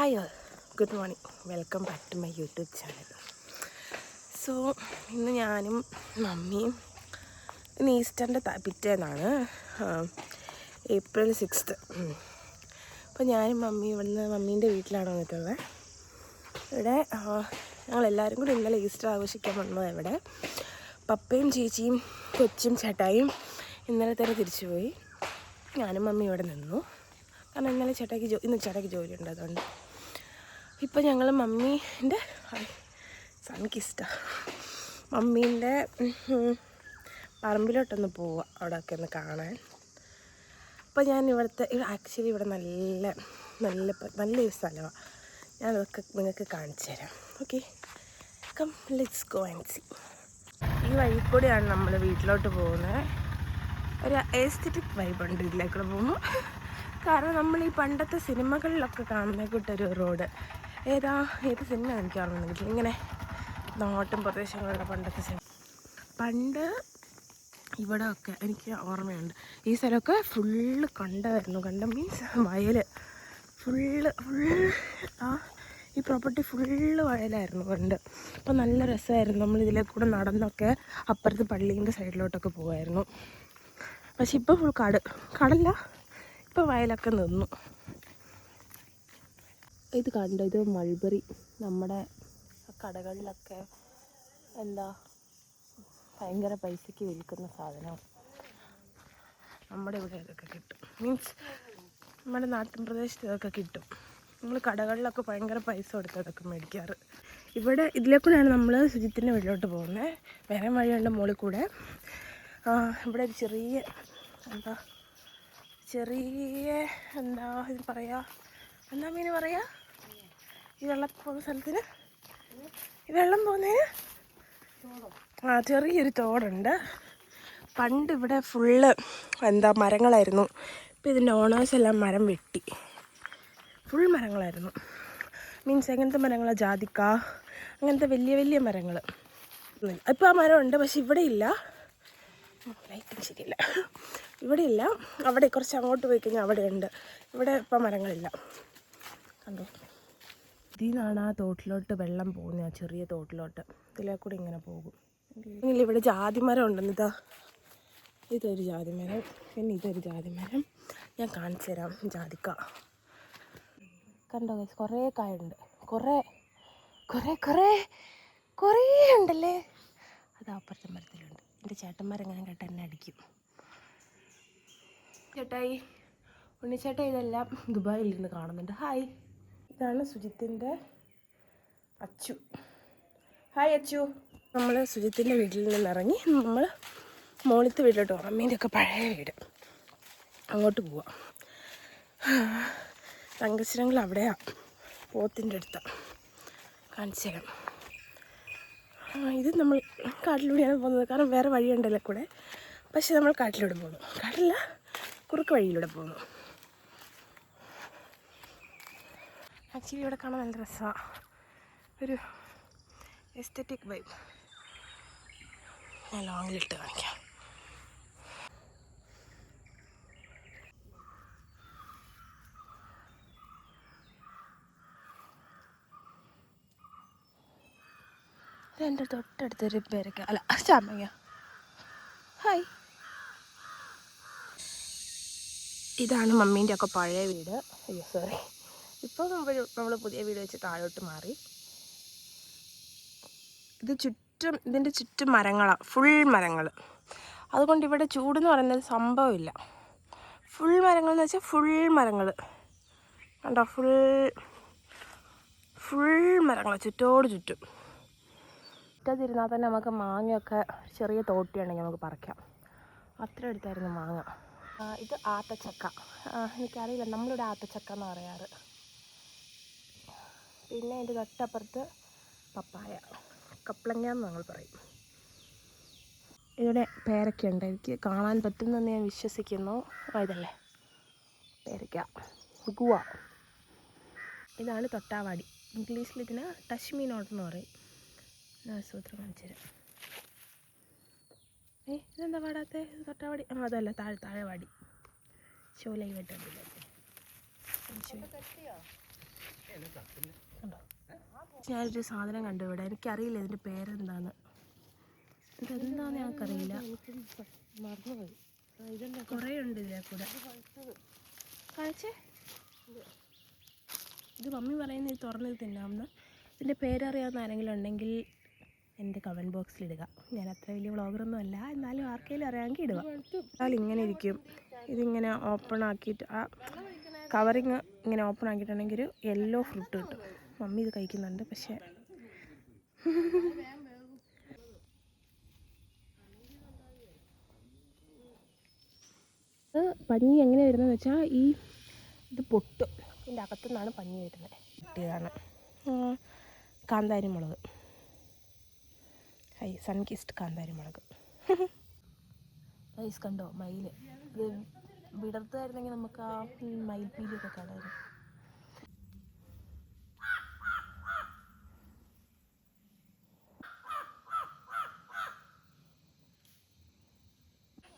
Hi all, good morning. Welcome back to my YouTube channel. So ഇന്ന് ഞാനും മമ്മിയും ഇന്ന് ഈസ്റ്ററിൻ്റെ പിറ്റേന്നാണ്, April 6th. അപ്പോൾ ഞാനും മമ്മിയും ഇവിടുന്ന് മമ്മീൻ്റെ വീട്ടിലാണ് വന്നിട്ടുള്ളത്. ഇവിടെ ഞങ്ങളെല്ലാവരും കൂടി ഇന്നലെ ഈസ്റ്റർ ആഘോഷിക്കാൻ വന്നത്. ഇവിടെ പപ്പയും ചേച്ചിയും കൊച്ചും ചേട്ടായും ഇന്നലെ തന്നെ തിരിച്ചു പോയി. ഞാനും മമ്മി ഇവിടെ നിന്നു. കാരണം ഇന്നലെ ഇന്ന് ചേട്ടായിക്ക് ജോലി ഉണ്ട്. അതുകൊണ്ട് ഇപ്പം ഞങ്ങൾ മമ്മീൻ്റെ മമ്മീൻ്റെ പറമ്പിലോട്ടൊന്ന് പോവുക, അവിടെയൊക്കെ ഒന്ന് കാണാൻ. അപ്പോൾ ഞാൻ ആക്ച്വലി ഇവിടെ നല്ലൊരു സ്ഥലമാണ്. ഞാനതൊക്കെ നിങ്ങൾക്ക് കാണിച്ചു തരാം. Okay, come let's go and see. ഈ വഴി കൂടെയാണ് നമ്മൾ വീട്ടിലോട്ട് പോകുന്നത്. ഒരു എസ്തെറ്റിക് വൈബുണ്ട് ഇതിലേക്കൂടെ പോകുമ്പോൾ. കാരണം നമ്മൾ ഈ പണ്ടത്തെ സിനിമകളിലൊക്കെ കാണുന്ന കൂട്ടൊരു റോഡ്. ഏത് സിനിമ എനിക്ക് ഓർമ്മ, ഇങ്ങനെ നാട്ടും പ്രദേശങ്ങളുടെ പണ്ടത്തെ സിനിമ. പണ്ട് ഇവിടെ ഒക്കെ എനിക്ക് ഓർമ്മയുണ്ട്. ഈ സ്ഥലമൊക്കെ ഫുള്ള് കണ്ടം മീൻസ് വയൽ. ഈ പ്രോപ്പർട്ടി ഫുള്ള് വയലായിരുന്നു പണ്ട്. അപ്പോൾ നല്ല രസമായിരുന്നു. നമ്മൾ ഇതിലെ കൂടെ നടന്നൊക്കെ അപ്പുറത്ത് പള്ളീൻ്റെ സൈഡിലോട്ടൊക്കെ പോകുമായിരുന്നു. പക്ഷെ ഇപ്പോൾ ഫുൾ കടല്ല, ഇപ്പോൾ വയലൊക്കെ നിന്നു. ഇത് കണ്ടോ, ഇത് മൾബറി. നമ്മുടെ കടകളിലൊക്കെ ഭയങ്കര പൈസയ്ക്ക് വിൽക്കുന്ന സാധനം. നമ്മുടെ ഇവിടെ ഇതൊക്കെ കിട്ടും, മീൻസ് നമ്മുടെ നാട്ടിൻ പ്രദേശത്ത് ഇതൊക്കെ കിട്ടും. നമ്മൾ കടകളിലൊക്കെ ഭയങ്കര പൈസ കൊടുത്തതൊക്കെ മേടിക്കാറ്. ഇതിലേക്കൂടെയാണ് നമ്മൾ സുജിത്തിൻ്റെ വീട്ടിലോട്ട് പോകുന്നത്. വേറെ വഴിയുണ്ട് മുകളിൽ കൂടെ. ഇവിടെ ഒരു ചെറിയ ഇത് പറയാ, മീൻ പറയാ, ഈ വെള്ളം പോകുന്ന സ്ഥലത്തിന്, ഈ വെള്ളം പോകുന്നതിന് ചെറിയൊരു തോടുണ്ട്. പണ്ട് ഇവിടെ ഫുള്ള് മരങ്ങളായിരുന്നു. ഇപ്പം ഇതിൻ്റെ ഓണേഴ്സ് എല്ലാം മരം വെട്ടി. ഫുൾ മരങ്ങളായിരുന്നു. മീൻസ് എങ്ങനത്തെ മരങ്ങളാണ്? ജാതിക്ക, അങ്ങനത്തെ വലിയ വലിയ മരങ്ങൾ. ഇപ്പോൾ ആ മരമുണ്ട്, പക്ഷെ ഇവിടെ ഇല്ല. ലൈറ്റിങ് ശരിയില്ല. ഇവിടെ ഇല്ല. അവിടെ കുറച്ച് അങ്ങോട്ട് പോയി കഴിഞ്ഞാൽ അവിടെ ഉണ്ട്. ഇവിടെ ഇപ്പം മരങ്ങളില്ല. കണ്ടോ, ഇതിൽ നിന്നാണ് ആ തോട്ടിലോട്ട് വെള്ളം പോകുന്നത്, ആ ചെറിയ തോട്ടിലോട്ട്. ഇതിലേ കൂടി ഇങ്ങനെ പോകും. ഇവിടെ ജാതിമരം ഉണ്ടെന്ന്. ഇതൊരു ജാതിമരം, പിന്നെ ഇതൊരു ജാതിമരം. ഞാൻ കാണിച്ചു തരാം. ജാതിക്ക കണ്ടോ, കുറേ കായുണ്ട്. കുറേ ഉണ്ടല്ലേ. അത് അപ്പുറത്തെ മരത്തിലുണ്ട്. എൻ്റെ ചേട്ടന്മാരെങ്ങനെ കേട്ടാൽ എന്നെ അടിക്കും. ചേട്ടായി, ഉണ്ണിച്ചേട്ടായി ഇതെല്ലാം ദുബായിൽ നിന്ന് കാണുന്നുണ്ട്. ഹായ്, ഇതാണ് സുജിത്തിൻ്റെ അച്ചു. ഹായ് അച്ചു. നമ്മൾ സുജിത്തിൻ്റെ വീട്ടിൽ നിന്നിറങ്ങി നമ്മൾ മോളിത്തെ വീട്ടിലോട്ട് പോകാം. അമ്മേൻ്റെയൊക്കെ പഴയ വീട്. അങ്ങോട്ട് പോവാം. തങ്കശ്ശിരങ്ങൾ അവിടെയാണ്, പോത്തിൻ്റെ അടുത്താണ്. കാണിച്ചു തരാം. ഇത് നമ്മൾ കാട്ടിലൂടെയാണ് പോകുന്നത്. കാരണം വേറെ വഴിയുണ്ടല്ലോ കൂടെ. പക്ഷെ നമ്മൾ കാട്ടിലൂടെ പോകുന്നു. കാട്ടില്ല, കുറുക്ക് വഴിയിലൂടെ പോകുന്നു. ആക്ച്വലി ഇവിടെ കാണാൻ നല്ല രസമാണ്. ഒരു എസ്തെറ്റിക് വൈബ്. ഞാൻ ലോങ്ങിലിട്ട് കാണിക്കാം. ഇതെൻ്റെ തൊട്ടടുത്തൊരു ചാമ്പങ്ങ. ഹായ്. ഇതാണ് മമ്മീൻ്റെ ഒക്കെ പഴയ വീട്. അയ്യോ സോറി, ഇപ്പോൾ നമ്മൾ പുതിയ വീട് വെച്ച് താഴോട്ട് മാറി. ഇതിൻ്റെ ചുറ്റും മരങ്ങളാണ്, ഫുൾ മരങ്ങൾ. അതുകൊണ്ട് ഇവിടെ ചൂടെന്ന് പറയുന്നത് സംഭവമില്ല. ഫുൾ മരങ്ങൾ എന്ന് വെച്ചാൽ ഫുൾ മരങ്ങൾ കണ്ടോ, ഫുൾ മരങ്ങൾ ചുറ്റോട് ചുറ്റും. ചുറ്റത്തിരുന്നാൽ തന്നെ നമുക്ക് മാങ്ങയൊക്കെ ചെറിയ തോട്ടിയുണ്ടെങ്കിൽ നമുക്ക് പറിക്കാം. അത്ര അടുത്തായിരുന്നു മാങ്ങ. ഇത് ആത്തച്ചക്ക. എനിക്കറിയില്ല, നമ്മളിവിടെ ആത്തച്ചക്ക എന്ന് പറയാറ്. പിന്നെ എൻ്റെ തൊട്ടപ്പുറത്ത് പപ്പായ, കപ്ലങ്ങ എന്ന് ഞങ്ങൾ പറയും. ഇവിടെ പേരയ്ക്കുണ്ട്. എനിക്ക് കാണാൻ പറ്റുന്നെന്ന് ഞാൻ വിശ്വസിക്കുന്നു. ഇതല്ലേ പേരയ്ക്ക, ഗുവ. ഇതാണ് തൊട്ടാവാടി. ഇംഗ്ലീഷിൽ ഇതിന് ടച്ച് മീ നോട്ട് എന്ന് പറയും. സൂത്രം കാണിച്ചു തരാം. ഇതെന്താ പാടാത്തെ? തൊട്ടാവാടി. അതല്ല, താഴെ വാടി. ഷോ ലൈവായിട്ട് കണ്ടോ? ഞാനൊരു സാധനം കണ്ടു ഇവിടെ, എനിക്കറിയില്ല ഇതിൻ്റെ പേരെന്താന്ന്. ഇതെന്താന്ന് ഞങ്ങൾക്കറിയില്ല. കുറേ ഉണ്ട് ഇതിലെ കൂടെ. കാണിച്ചേ. ഇത് മമ്മി പറയുന്നത് തുറന്നത് തിന്നാമെന്ന്. ഇതിൻ്റെ പേരറിയാവുന്ന ആരെങ്കിലും ഉണ്ടെങ്കിൽ എൻ്റെ കമൻറ്റ് ബോക്സിൽ ഇടുക. ഞാൻ അത്ര വലിയ വ്ളോഗറൊന്നും അല്ല, എന്നാലും ആർക്കെങ്കിലും അറിയാമെങ്കിൽ ഇടുക. എന്നാൽ ഇങ്ങനെ ഇരിക്കും. ഇതിങ്ങനെ ഓപ്പൺ ആക്കിയിട്ട് ആ കവറിങ് ഇങ്ങനെ ഓപ്പൺ ആക്കിയിട്ടുണ്ടെങ്കിൽ ഒരു യെല്ലോ ഫ്രൂട്ട് കിട്ടും. മമ്മി ഇത് കഴിക്കുന്നുണ്ട്. പക്ഷേ പഞ്ഞി എങ്ങനെ വരുന്നതെന്ന് വെച്ചാൽ ഇത് പൊട്ടും. ഇതിൻ്റെ അകത്തു നിന്നാണ് പഞ്ഞി വരുന്നത്. കിട്ടിയതാണ് കാന്താരി മുളക്. സൺകിസ്ഡ് കാന്താരി മുളക്. ഐസ് കണ്ടോ മയിൽ? ഇത് വിടർത്തായിരുന്നെങ്കിൽ നമുക്ക് ആ മയിൽപ്പീലിയൊക്കെ കാണാമായിരുന്നു.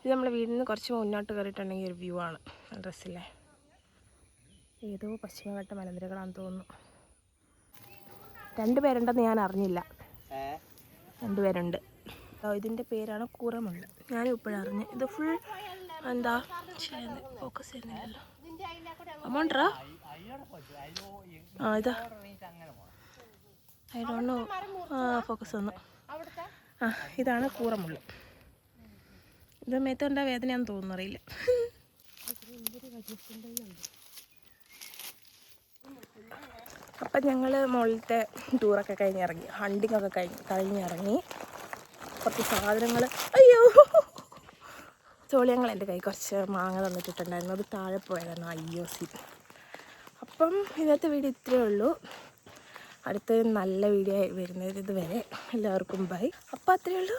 ഇത് നമ്മുടെ വീടിൽ നിന്ന് കുറച്ച് മുന്നോട്ട് കയറിയിട്ടുണ്ടെങ്കിൽ ഒരു വ്യൂ ആണ്. ഡ്രസ്സില്ലേ ഏതോ പശ്ചിമഘട്ട മലനിരകളാണെന്ന് തോന്നുന്നു. 2 പേരുണ്ടെന്ന് ഞാൻ അറിഞ്ഞില്ല. 2 പേരുണ്ട്. ഇതിൻ്റെ പേരാണ് കൂറമുള്ള. ഞാനും ഇപ്പോഴും അറിഞ്ഞു. ഇത് ഫുൾ എന്താ ഫോക്കസ് ചെയ്യുന്നില്ലല്ലോ. അമൗണ്ടാ ഇതാ ഐ ഡോണ്ട് നോ. ഫോക്കസ് വന്നു. ഇതാണ് കൂറമുള്ള. ഇത് മേത്തോണ്ട വേദനയാണെന്ന് തോന്നുന്നു, അറിയില്ല. അപ്പം ഞങ്ങൾ മുകളിലത്തെ ടൂറൊക്കെ കഴിഞ്ഞിറങ്ങി, ഹണ്ടിങ്ങൊക്കെ കഴിഞ്ഞിറങ്ങി. കുറച്ച് സാധനങ്ങൾ, അയ്യോ ചോളിയങ്ങൾ എൻ്റെ കൈ കുറച്ച് മാങ്ങ തന്നിട്ടുണ്ടായിരുന്നു. അത് താഴെ പോയതാണ്. അയ്യോ അപ്പം ഇന്നത്തെ വീഡിയോ ഇത്രയേ ഉള്ളൂ. അടുത്ത നല്ല വീഡിയോ വരുന്നത് ഇതുവരെ എല്ലാവർക്കും ബൈ. അപ്പം അത്രയേ ഉള്ളൂ.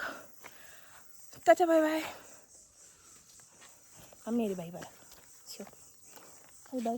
Tata bye bye. അമ്മേരി ബൈ ബൈ. Bye by.